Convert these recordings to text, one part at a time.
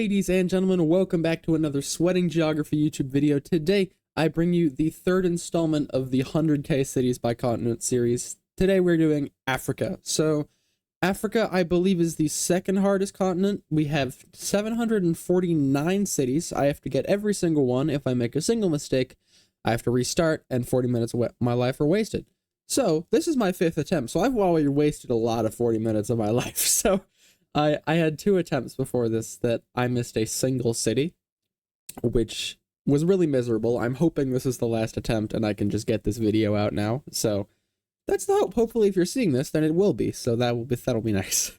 Ladies and gentlemen, welcome back to another Sweating Geography YouTube video. Today, I bring you the third installment of the 100K Cities by Continent series. Today, we're doing Africa. So, Africa, I believe, is the second hardest continent. We have 749 cities. I have to get every single one. If I make a single mistake, I have to restart, and 40 minutes of my life are wasted. So, this is my fifth attempt. So, I've already wasted a lot of 40 minutes of my life. So, I had two attempts before this that I missed a single city, which was really miserable. I'm hoping this is the last attempt and I can just get this video out now. So that's the hope. Hopefully if you're seeing this, then it will be. So that'll be nice.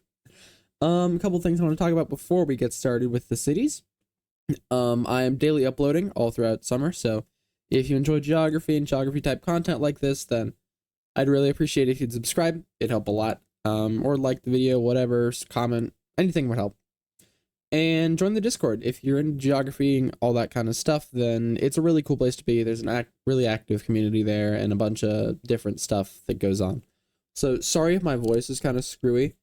A couple things I want to talk about before we get started with the cities. I am daily uploading all throughout summer. So if you enjoy geography and geography type content like this, then I'd really appreciate it if you'd subscribe. It'd help a lot. Or like the video, whatever, comment, anything would help. And join the Discord. If you're into geography and all that kind of stuff, then it's a really cool place to be. There's an really active community there and a bunch of different stuff that goes on. So sorry if my voice is kind of screwy.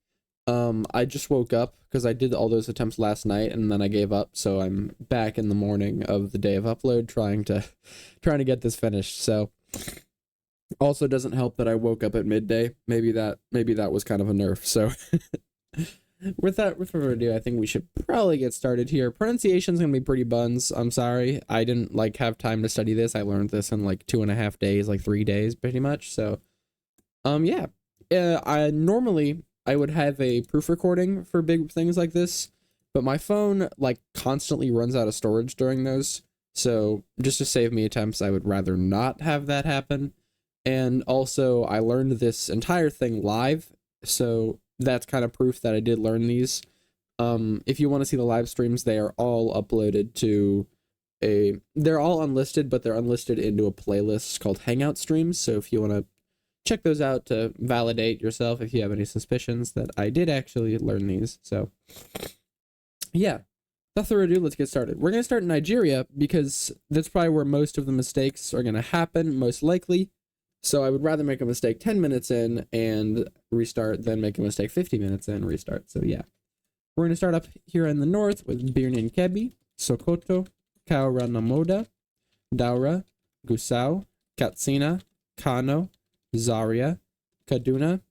I just woke up because I did all those attempts last night and then I gave up. So I'm back in the morning of the day of upload trying to get this finished. So also doesn't help that I woke up at midday. Maybe that was kind of a nerf. So without further ado, I think we should probably get started here. Pronunciation's gonna be pretty buns. I'm sorry. I didn't have time to study this. I learned this in 2.5 days, 3 days pretty much. So yeah. I normally would have a proof recording for big things like this, but my phone constantly runs out of storage during those. So just to save me attempts, I would rather not have that happen. And also, I learned this entire thing live, so that's kind of proof that I did learn these. If you want to see the live streams, they are all uploaded to they're all unlisted, but they're unlisted into a playlist called Hangout Streams, so if you want to check those out to validate yourself if you have any suspicions that I did actually learn these. So, yeah. Without further ado, let's get started. We're going to start in Nigeria, because that's probably where most of the mistakes are going to happen, most likely. So I would rather make a mistake 10 minutes in and restart than make a mistake 50 minutes in and restart. So yeah. We're going to start up here in the north with Birnin Kebbi, Sokoto, Kaura Namoda, Daura, Gusau, Katsina, Kano, Zaria, Kaduna,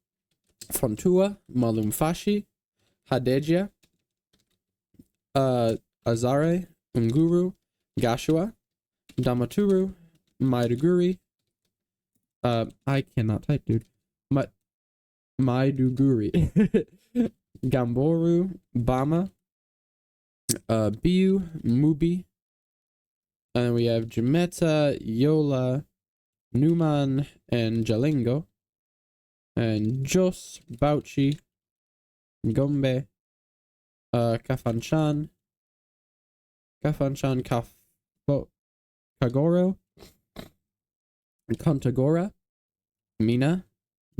Fontua, Malumfashi, Hadejia, Azare, Unguru, Gashua, Damaturu, Maiduguri, I cannot type, dude. Maiduguri, Gamboru, Bama, Biu, Mubi, and we have Jumeta, Yola, Numan, and Jalingo, and Jos, Bauchi, Gombe, Kafanchan, Kagoro, Kontagora, Mina,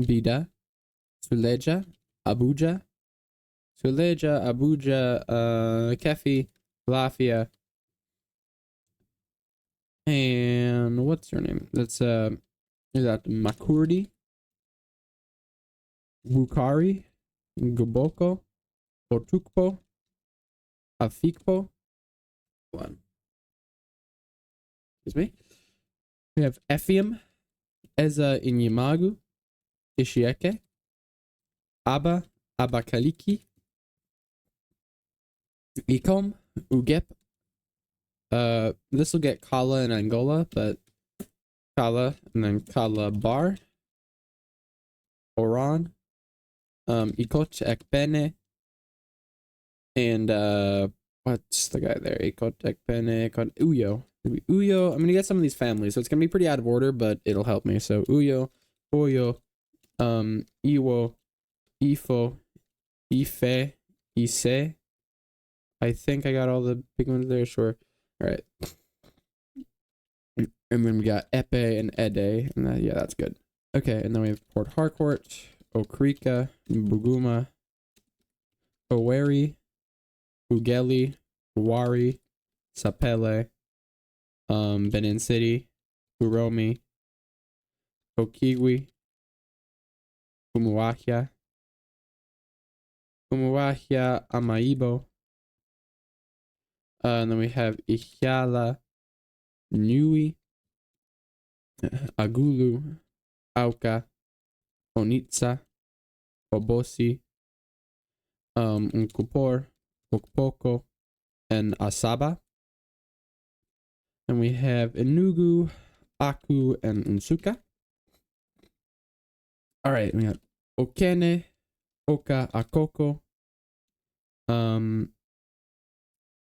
Bida, Suleja, Abuja, Kefi, Lafia, and what's her name? That's is that Makurdi, Bukari, Guboko, Otukpo, Afikpo. One. Excuse me. We have Effium, Eza Inyimagu, Ishieke, Aba, Abakaliki, Ikom, Ugep. This will get Kala in Angola, but Kala and then Kala Bar, Oran, Ikot Ekpene, and what's the guy there? Ikot Ekpene, Uyo. Uyo, I'm gonna get some of these families, so it's gonna be pretty out of order, but it'll help me. So Uyo, Oyo, Iwo, Ifo, Ife, Ise. I think I got all the big ones there, sure. Alright. And then we got Epe and Ede, and yeah, that's good. Okay, and then we have Port Harcourt, Okrika, Buguma, Oweri, Ugeli, Wari, Sapele, Benin City, Uromi, Okigwe, Umuahia, Amaibo, And then we have Ihiala, Nui, Agulu, Auka, Onitsa, Obosi, Nkupor, Okpoko, and Asaba. And we have Enugu, Aku, and Unsuka. All right, we got Okene, Oka, Akoko.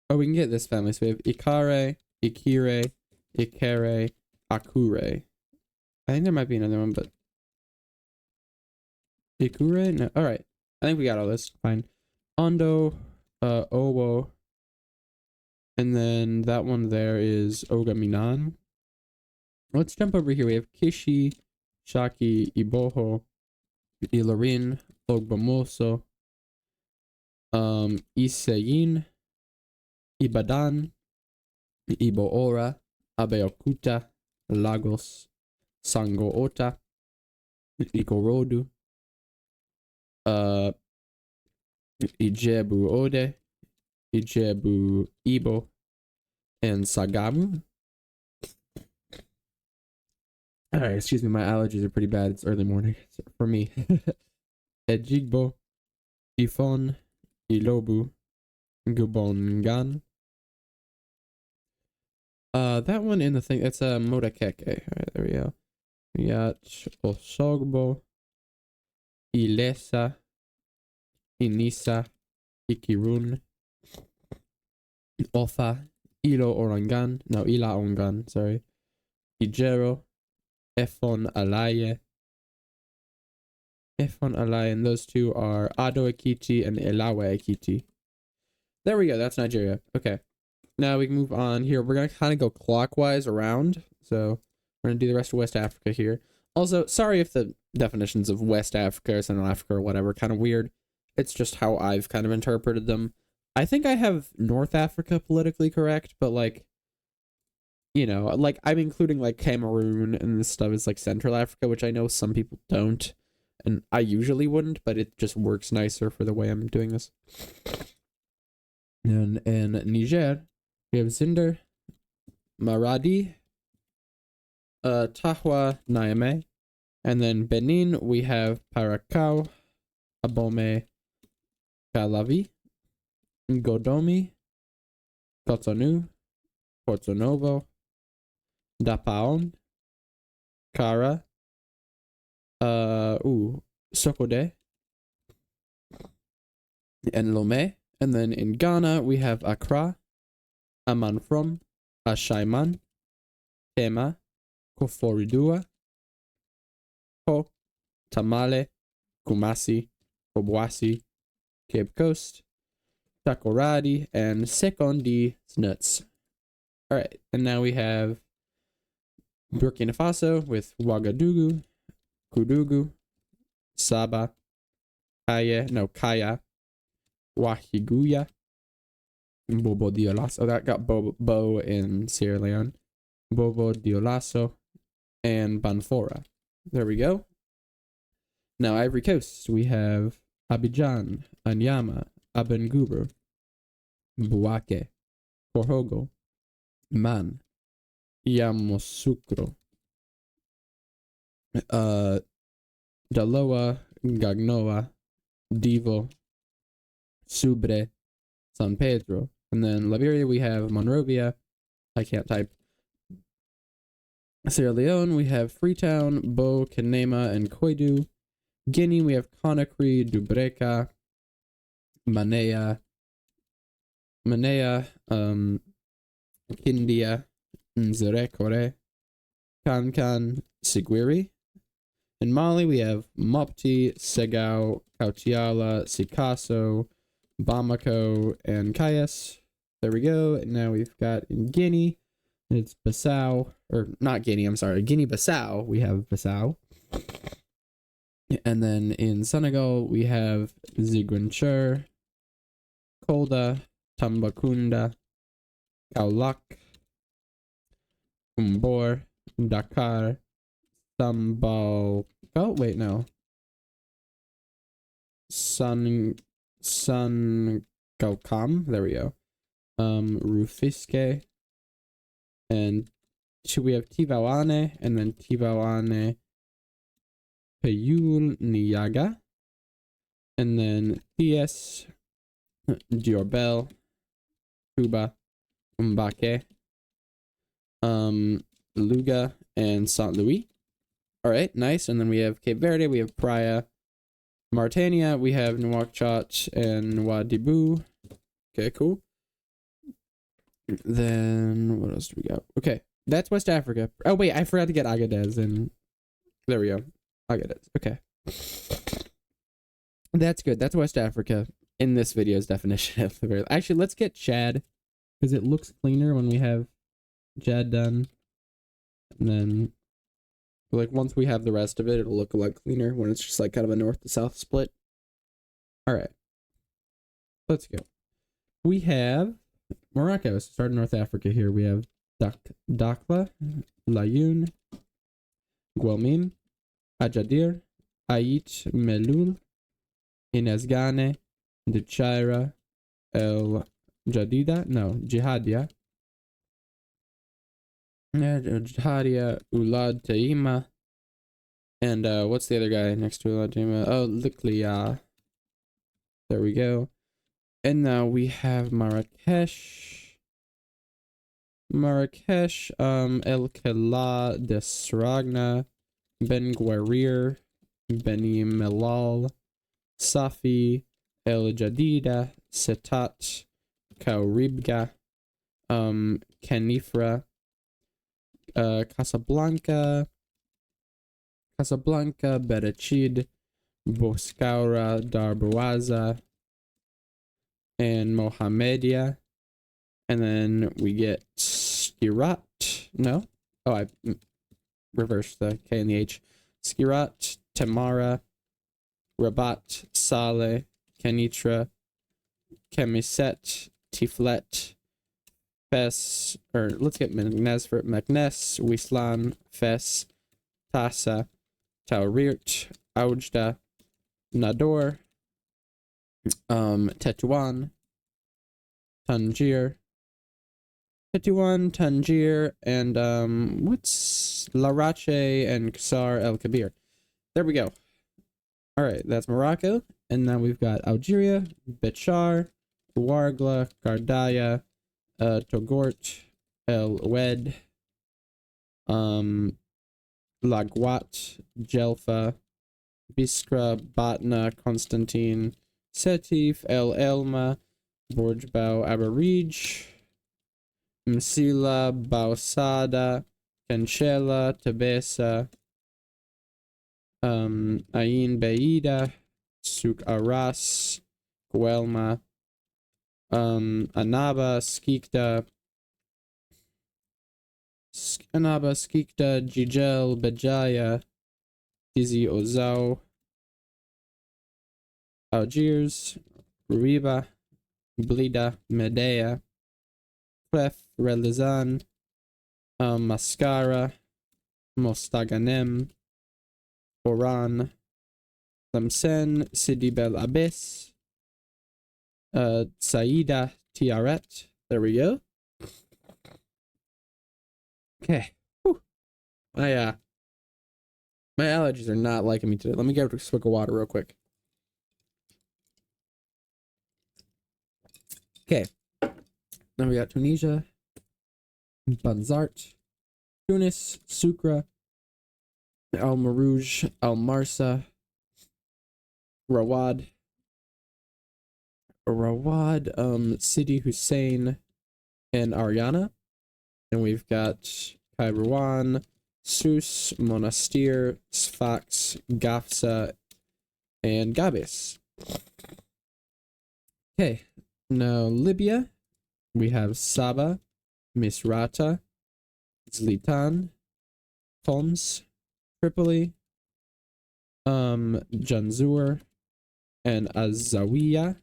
We can get this family. So we have Ikare, Ikire, Ikere, Akure. I think there might be another one, but Ikure? No. All right. I think we got all this. Fine. Ondo, Owo. And then that one there is Ogaminan. Let's jump over here. We have Kishi, Shaki, Iboho, Ilorin, Ogbamoso, Iseyin, Ibadan, Iboora, Abeokuta, Lagos, Sangoota, Ikorodu, Ijebu Ode, Ijebu Ibo, and Sagamu. Alright, excuse me, my allergies are pretty bad. It's early morning for me. Ejigbo, Ifon, Ilobu, Gubongan. That one in the thing, it's a Modakeke. Alright, there we go. We got Osogbo, Ilesa, Inisa, Ikirun, Ofa, Ilo Orangan, no, Ila Ongan, sorry. Ijero, Efon Alaye. Efon Alaye, and those two are Ado Ekiti and Elawe Ekiti. There we go, that's Nigeria. Okay. Now we can move on here. We're going to kind of go clockwise around. So we're going to do the rest of West Africa here. Also, sorry if the definitions of West Africa or Central Africa or whatever are kind of weird. It's just how I've kind of interpreted them. I think I have North Africa politically correct, but like, you know, like I'm including like Cameroon and this stuff is like Central Africa, which I know some people don't. And I usually wouldn't, but it just works nicer for the way I'm doing this. And in Niger, we have Zinder, Maradi, Tahwa, Niamey. And then Benin, we have Paracau, Abome, Calavi, Godomi, Cotonou, Porto Novo, Dapaon, Kara, Sokode, and Lomé. And then in Ghana, we have Accra, Amanfrom, Ashaiman, Tema, Koforidua, Ko, Tamale, Kumasi, Obwasi, Cape Coast, Takoradi, and Sekondi Snuts. Alright, and now we have Burkina Faso with Ouagadougou, Koudougou, Saba, Kaya, Wahiguya, Bobo Dioulasso. Oh, that got Bo in Sierra Leone. Bobo Dioulasso, and Banfora. There we go. Now, Ivory Coast, we have Abidjan, Anyama, Abenguru, Bouake, Porhogo, Man, Yamoussoukro, Daloa, Gagnoa, Divo, Subre, San Pedro. And then Liberia, we have Monrovia. I can't type. Sierra Leone, we have Freetown, Bo, Kenema, and Koidu. Guinea, we have Conakry, Dubreka, Manea, Kindia, Nzerekore, Kankan, Sigwiri. In Mali, we have Mopti, Segao, Kautiala, Sikasso, Bamako, and Kayes. There we go. And now we've got in Guinea, it's Bissau, or not Guinea, I'm sorry, Guinea-Bissau, we have Bissau. And then in Senegal, we have Ziguinchor, Kolda, Tambacounda, Kaolack, Umbor, Dakar, Sambal. Oh, wait, no. Sun Gaukam. There we go. Rufisque, and we have Tivaoane, and then Tivaoane Payul Niaga, and then Thies, Diorbel, Cuba, Mbake, Luga, and Saint Louis. All right, nice. And then we have Cape Verde, we have Praia, Mauritania, we have Nouakchott and Nouadhibou. Okay, cool. Then what else do we got? Okay, that's West Africa. Oh wait, I forgot to get Agadez, and there we go. Agadez. Okay, that's good. That's West Africa in this video's definition of the very. Actually, let's get Chad because it looks cleaner when we have Chad done, and then like once we have the rest of it, it'll look a lot cleaner when it's just like kind of a north to south split. All right, let's go. We have Morocco. So start in North Africa here. We have Dakhla, Laayoune, Guelmim, Agadir, Ait Melul, Inezgane, Duchaira, El Jihadia, Ulad Taima, and what's the other guy next to Ulad Taima? Oh, Likliya. There we go. And now we have Marrakesh, El Kala de Sragna, Ben Guerir, Beni Melal, Safi, El Jadida, Setat, Kauribga, Kanifra, Casablanca, Berechid, Boscaura, Darbawaza, and Mohammedia. And then we get Skirat. No? Oh, I reversed the K and the H. Skirat, Tamara, Rabat, Saleh, Kenitra, Chemiset, Tiflet, Fes, or let's get Meknes for Meknes, Wislan, Fes, Tasa, Taurirt, Aujda, Nador, Tetuan, Tangier, and what's Larache and Qasar El Kabir. There we go. All right, that's Morocco, and now we've got Algeria, Bechar, Ouargla, Gardaya, Togort, El Oued, Laguat, Jelfa, Biskra, Batna, Constantine, Setif, El Elma, Borjbao, Abarij, Msila, Bausada, Canchela, Tabesa, Ain Beida, Suk Aras, Guelma, Anaba, Skikda, Jijel, Bejaya, Tizi Ozao, Algiers, Riba, Blida, Medea, Clef, Relizan, Mascara, Mostaganem, Oran, Tlemcen, Sidi Bel Abbes, Saida, Tiaret. There we go. Okay. Whew. My allergies are not liking me today. Let me get a swig of water real quick. Okay. Then we got Tunisia, Banzart, Tunis, Sucre, Al Marouj, Al Marsa, Rawad, Sidi Hussein, and Ariana. And we've got Kairouan, Sus, Monastir, Sfax, Gafsa, and Gabes. Okay, now Libya. We have Saba, Misrata, Zlitan, Homs, Tripoli, Janzur, and Azawiya.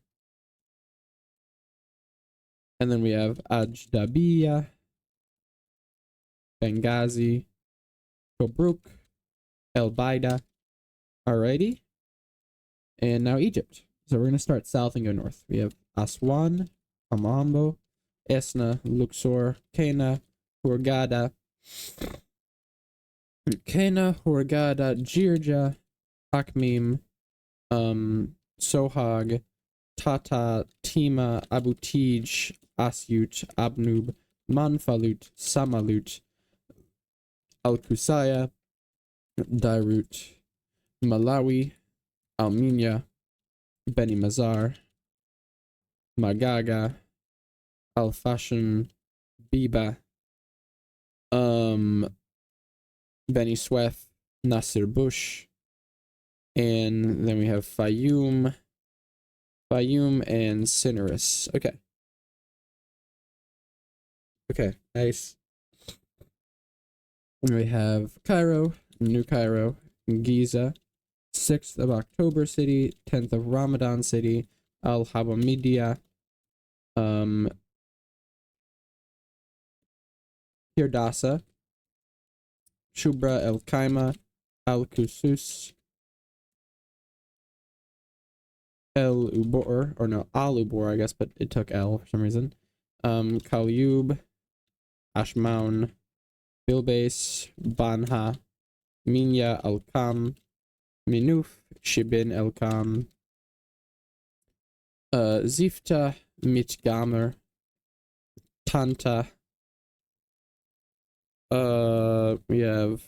And then we have Ajdabiya, Benghazi, Tobruk, El Baida. Alrighty. And now Egypt. So we're going to start south and go north. We have Aswan, Amambo, Esna, Luxor, Cana, Hurghada, Jirja, Akmim, Sohag, Tata, Tima, Abutij, Asyut, Abnub, Manfalut, Samalut, Al-Kusaya, Dairut, Malawi, Armenia, Beni Mazar, Magaga, Al-Fashion, Biba, Beni Suef, Nasir Bush, and then we have Fayum and Cinerus. Okay. Okay, nice. And we have Cairo, New Cairo, Giza, 6th of October City, 10th of Ramadan City, Al-Hawamidia, Hirdasa, Shubra El Kaima, Al Kusus, El Ubor, or no, Al Ubor, I guess, but it took L for some reason. Kalyub, Ashmaun, Bilbais, Banha, Minya El Kam, Minuf, Shibin El Kam, Zifta, Mitgamer, Tanta. We have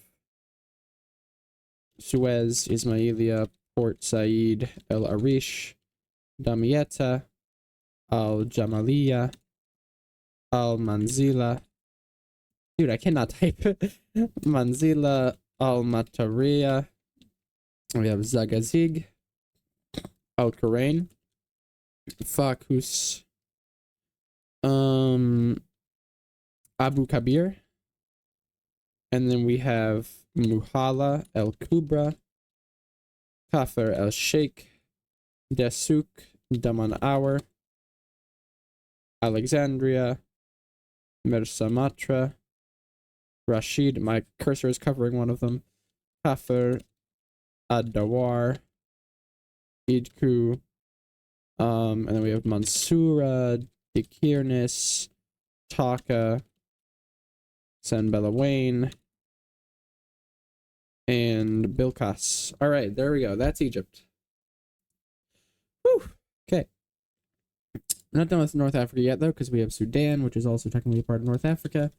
Suez, Ismailia, Port Said, El Arish, Damietta, Al Jamaliya, Al Manzila. Dude, I cannot type. Manzila, Al Mataria. We have Zagazig, Al Karain, Fakus, Abu Kabir, and then we have Muhala El Kubra, Kafir El Sheikh, Desuk, Daman Hour, Alexandria, Mersamatra, Rashid, my cursor is covering one of them, Kafir, Ad-Dawar, Idku, and then we have Mansura, Dikirnis, Taka, San Belawain, and Bilkas. All right, there we go. That's Egypt. Whew. Okay. We're not done with North Africa yet, though, because we have Sudan, which is also technically part of North Africa.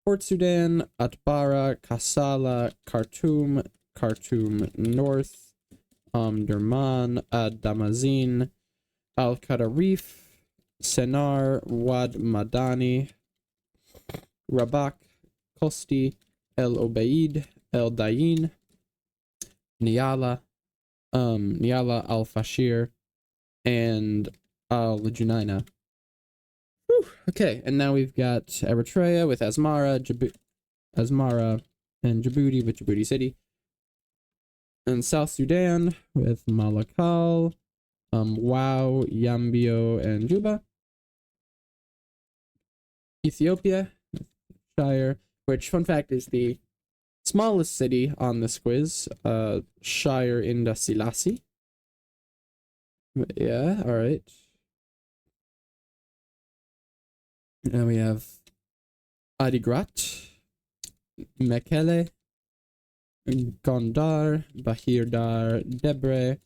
Port Sudan, Atbara, Kassala, Khartoum, Khartoum North, Derman, Damazin, Al-Qadarif, Sennar, Wad Madani, Rabak, Kosti, El Obeid, El Dayin, Niala, Niala Al Fashir, and Al Junaina. Okay, and now we've got Eritrea with Asmara, Asmara and Djibouti with Djibouti City. And South Sudan with Malakal, Wau, Yambio, and Juba. Ethiopia, Shire, which, fun fact, is the smallest city on this quiz. Shire Inda Selassie. Yeah, alright. And we have Adigrat, Mekele, Gondar, Bahirdar, Debre,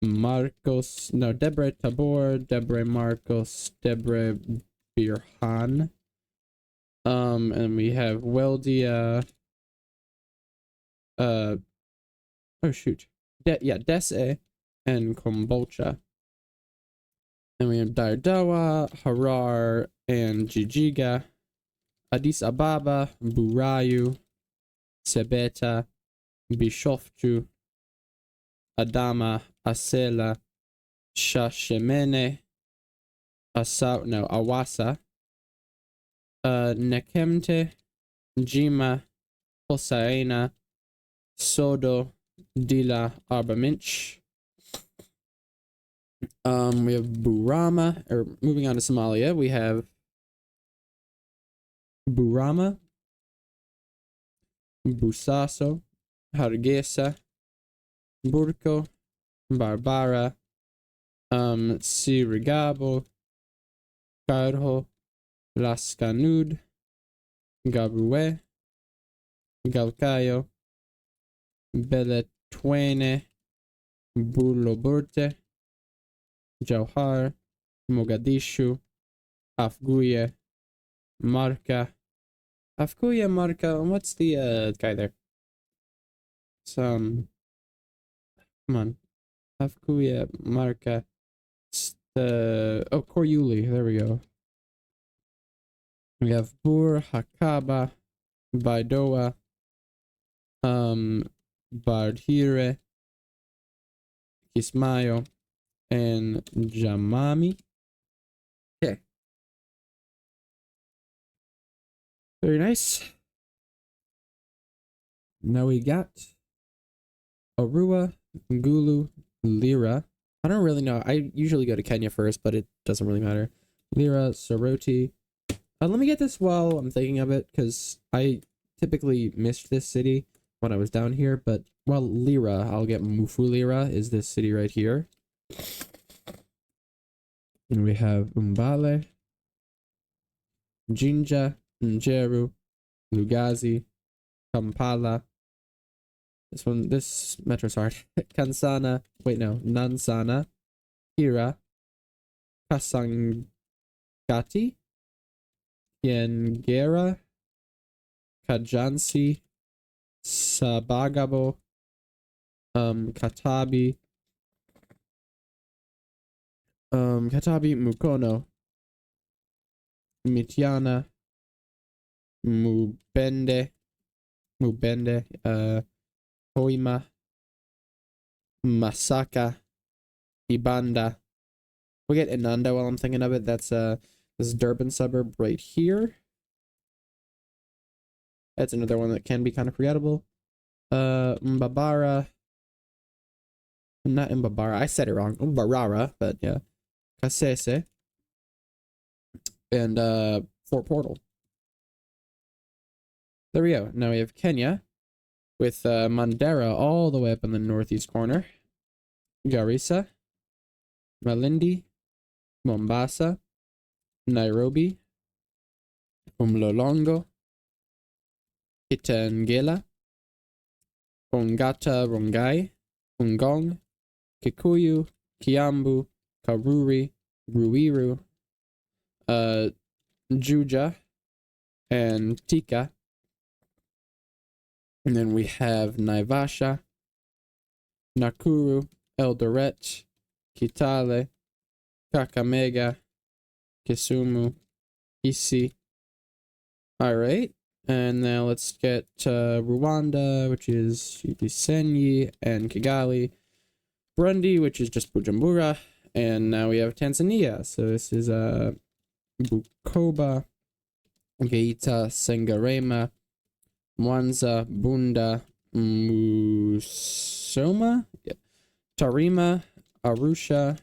Debre Tabor, Debre Marcos, Debre Birhan. And we have Weldia, oh shoot. Dese and Kombolcha. And we have Dardawa, Harar, and Jijiga, Addis Ababa, Burayu, Sebeta, Bishoftu, Adama, Asela, Shashemene, Awasa, Nekemte, Jima, Hosaena, Sodo, Dila, Arbaminch. We have Burama, or moving on to Somalia, we have Burama, Busaso, Hargeisa, Burko, Barbara, Sirigabo, Carho, Lascanud, Garoué, Galcayo, Beletwene, Buloburte, Jauhar, Mogadishu, Afguye, Marca. Afguye, Marca. What's the guy there? Some. Come on. Afguye, Marca. Oh, Koryuli. There we go. We have Bur, Hakaba, Baidoa, Bardhire, Kismayo, and Jamami. Okay. Very nice. Now we got Arua, Ngulu, Lira. I don't really know. I usually go to Kenya first, but it doesn't really matter. Lira, Soroti. Let me get this while I'm thinking of it, because I typically missed this city when I was down here, but well, Lira, I'll get Mufulira is this city right here. And we have Umbale, Jinja, Njeru, Lugazi, Kampala. This metro's hard. Kansana, wait no, Nansana, Hira, Kasangati, Yengera, Kajansi, Sabagabo, Katabi, Mukono, Mityana, Mubende, Hoima, Masaka, Ibanda. We get Inanda while I'm thinking of it. That's this Durban suburb right here. That's another one that can be kind of forgettable. Mbabara. Not Mbabara. I said it wrong. Mbarara, but yeah. Kasese. And Fort Portal. There we go. Now we have Kenya with Mandera all the way up in the northeast corner. Garissa, Malindi, Mombasa, Nairobi, Umlolongo, Kitengela, Ongata Rongai, Ungong, Kikuyu, Kiambu, Karuri, Ruiru, Juja, and Tika. And then we have Naivasha, Nakuru, Eldoret, Kitale, Kakamega, Kisumu, Isi. Alright, and now let's get Rwanda, which is Gisenyi, and Kigali, Burundi, which is just Bujumbura, and now we have Tanzania. So this is Bukoba, Geita, Sengerema, Mwanza, Bunda, Musoma, yeah. Tarima, Arusha,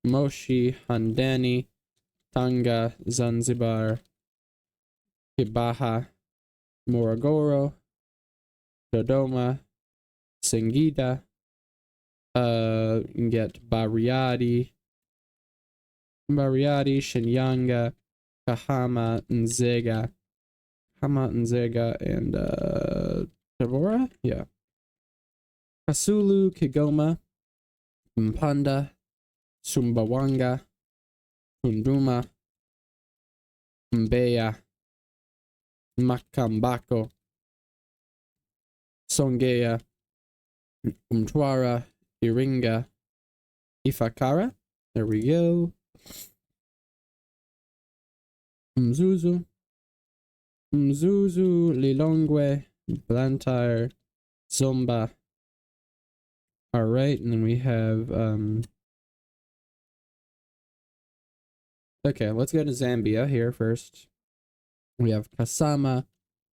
Moshi, Handani, Tanga, Zanzibar, Kibaha, Morogoro, Dodoma, Singida, you can get Bariadi, Shinyanga, Kahama, Nzega, and Tabora? Yeah. Kasulu, Kigoma, Mpanda, Sumbawanga, Tunduma, Mbeya, Makambako, Songea, Mtwara, Iringa, Ifakara. There we go. Mzuzu, Lilongwe, Blantyre, Zomba. Alright, and then we have okay, let's go to Zambia here first. We have Kasama,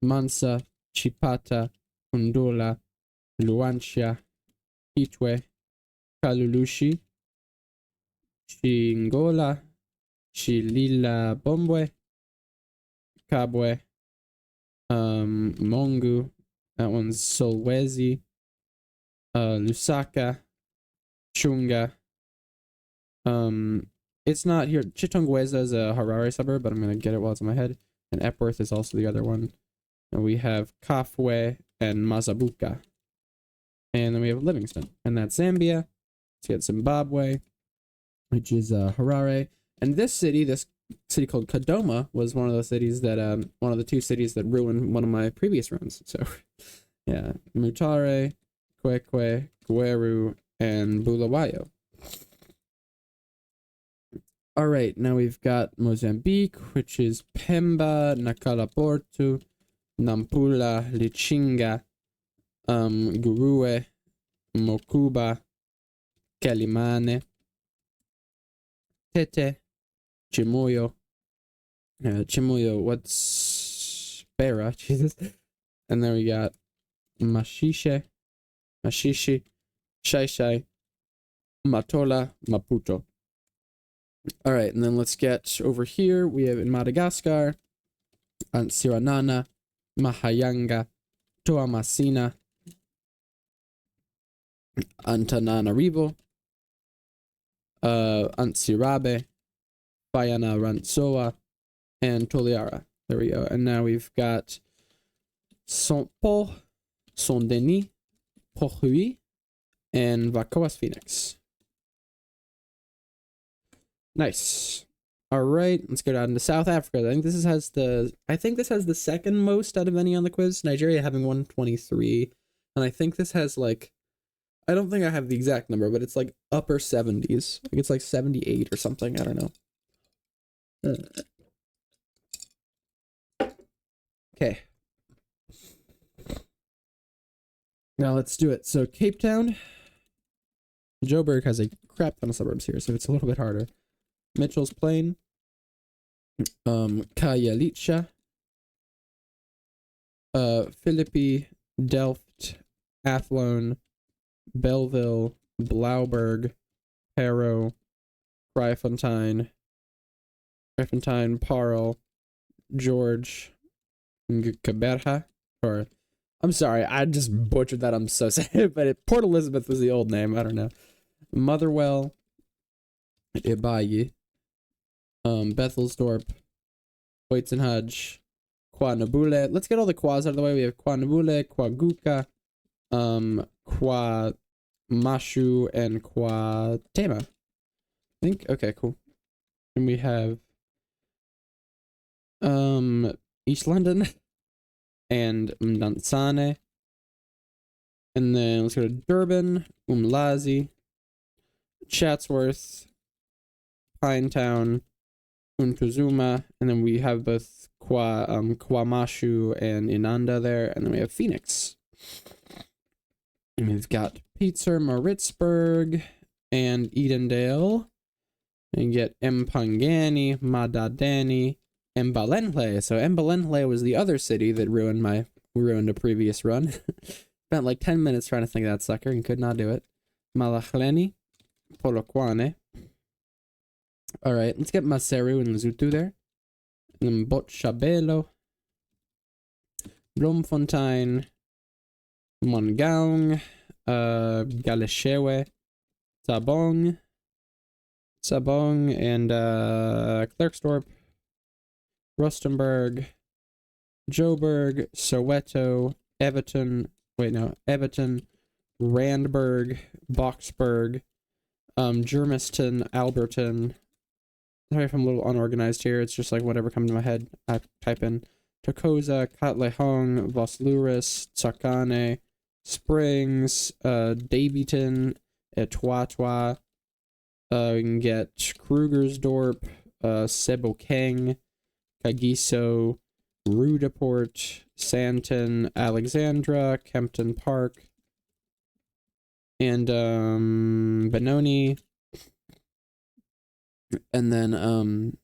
Mansa, Chipata, Undula, Luanshya, Kitwe, Kalulushi, Shingola, Shilila Bombwe, Kabwe, Mongu, that one's Solwezi, Lusaka, Chunga, It's not here. Chitongweza is a Harare suburb, but I'm gonna get it while it's in my head. And Epworth is also the other one. And we have Kafue and Mazabuka. And then we have Livingston. And that's Zambia. Let's get Zimbabwe, which is Harare. And this city called Kadoma was one of the cities that one of the two cities that ruined one of my previous runs. So yeah, Mutare, Kwekwe, Gweru, and Bulawayo. All right, now we've got Mozambique, which is Pemba, Nakalaportu, Nampula, Lichinga, Gurue, Mokuba, Kelimane, Tete, Chimoyo, what's Bera, Jesus. And then we got Mashishi, Shai, Matola, Maputo. All right, and then let's get over here. We have in Madagascar, Antsiranana, Mahayanga, Toamasina, Antananarivo, Antsirabe, Bayanarantsoa, and Toliara. There we go. And now we've got Saint-Paul, Saint-Denis, Port-Louis, and Vacoas Phoenix. Nice. All right, let's go down to South Africa. I think this has the second most out of any on the quiz. Nigeria having 123, and I think this has like, I don't think I have the exact number, but it's like upper 70s. Like it's like 78 or something. I don't know. Okay. Now let's do it. So Cape Town. Joburg has a crap ton of suburbs here, so it's a little bit harder. Mitchell's Plain, Khayelitsha, Philippi, Delft, Athlone, Belleville, Blauberg, Harrow, Kryfontein, Parle, George, Kaberha, or I'm sorry, I just butchered that. I'm so sorry, but Port Elizabeth was the old name. I don't know. Motherwell, Ibayi, Bethelsdorp, Hoytzenhage, Kwanabule. Let's get all the Kwas out of the way. We have Kwanabule, Kwaguka, Kwamashu, and Kwatema. I think, okay, cool. And we have East London and Mdantsane. And then let's go to Durban, Umlazi, Chatsworth, Pinetown, Untuzuma, and then we have both Kwamashu and Inanda there, and then we have Phoenix. And we've got Pieter Maritzburg and Edendale. And you get Mpangani, Madadani, and Mbalenhle. So Mbalenhle was the other city that ruined a previous run. Spent like 10 minutes trying to think of that sucker and could not do it. Malachleni, Polokwane. All right, let's get Maseru and Lesotho there. And then Botshabelo, Bloemfontein, Mongaung, Galeshewe, Sabong, and Klerksdorp, Rustenburg, Joburg, Soweto, Everton, Randburg, Boksburg, Germiston, Alberton. Sorry if I'm a little unorganized here. It's just like whatever comes to my head. I type in Tokoza, Katlehong, Vosluris, Tsakane, Springs, Davyton, Etwatwa. We can get Krugersdorp, Sebokeng, Kagiso, Rudaport, Santon, Alexandra, Kempton Park, and Benoni. And then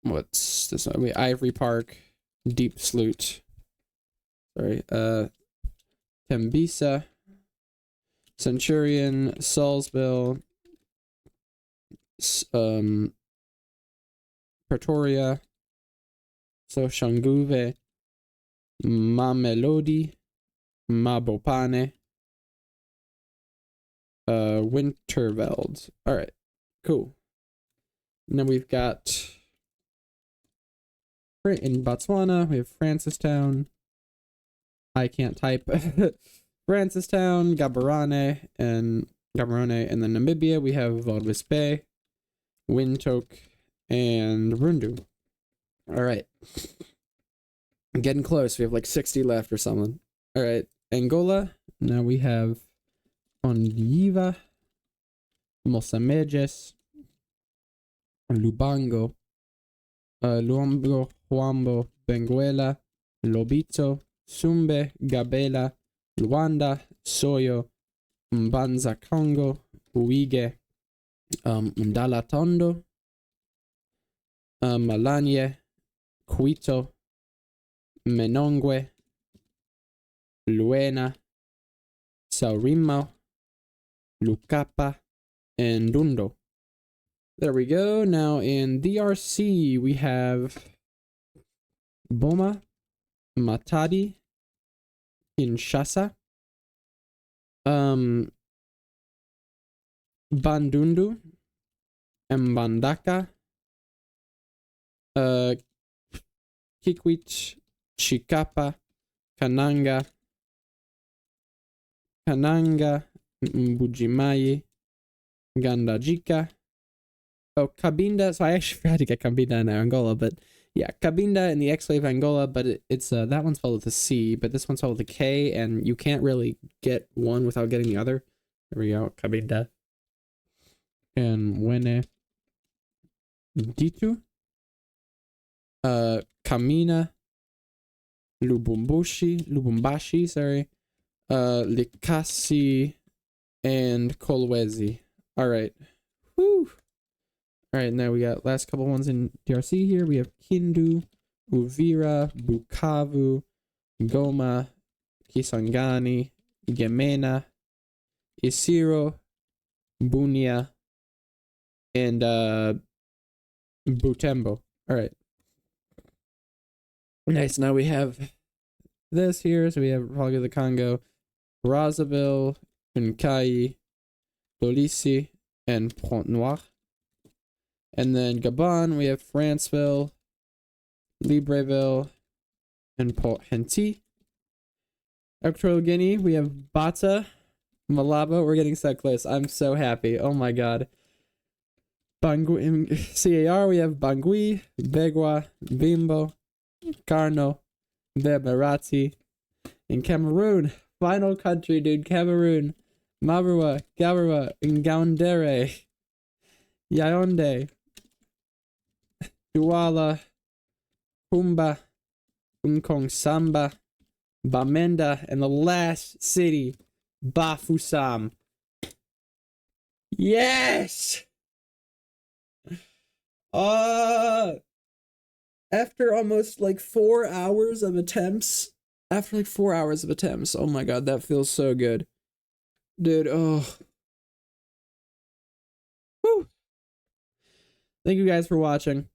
what's this one? Ivory Park, Deep Sloot. Sorry, Tembisa, Centurion, Salisbury, Pretoria, Soshanguve, Mamelodi, Mabopane, Winterveld. All right, cool. And then we've got in Botswana, we have Francistown. I can't type. Francistown, Gaborone, and then Namibia, we have Walvis Bay, Windhoek, and Rundu. All right. I'm getting close. We have like 60 left or something. All right. Angola. Now we have Ondiva, Mossamedes, Lubango, Luambo, Huambo, Benguela, Lobito, Sumbe, Gabela, Luanda, Soyo, Mbanza Congo, Uige, Ndalatondo, Malanye, Quito, Menongwe, Luena, Saurimo, Lucapa, and Dundo. There we go. Now in DRC, we have Boma, Matadi, Kinshasa, Bandundu, Mbandaka, Kikwit, Chikapa, Kananga, Mbujimayi, Gandajika. Oh, Cabinda. So I actually forgot to get Cabinda in Angola, but yeah, Cabinda in the exclave Angola, but it's that one's spelled with a C, but this one's spelled with a K, and you can't really get one without getting the other. There we go, Cabinda. And Wene Ditu, Kamina, Lubumbashi, sorry, Likasi, and Kolwezi. All right. Whew. All right, now we got last couple ones in DRC here. We have Kindu, Uvira, Bukavu, Goma, Kisangani, Gemena, Isiro, Bunia, and Butembo. All right. Nice. Now we have this here. So we have Republic of the Congo, Brazzaville, Nkai, Dolisi, and Pointe-Noire. And then Gabon, we have Franceville, Libreville, and Port-Gentil. Equatorial Guinea, we have Bata, Malabo. We're getting so close. I'm so happy. Oh my god. In CAR, we have Bangui, Begwa, Bimbo, Karno, Beberati. In Cameroon, final country, dude. Cameroon, Mabarwa, Gabarwa, Ngaoundere, Yaoundé, Douala, Pumba, Unkong Samba, Bamenda, and the last city, Bafoussam. Yes! After almost like 4 hours of attempts, oh my god, that feels so good. Dude, oh. Whew. Thank you guys for watching.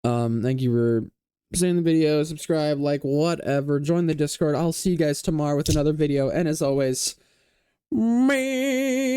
Thank you for seeing the video, subscribe, like, whatever. Join the Discord. I'll see you guys tomorrow with another video. And as always, me.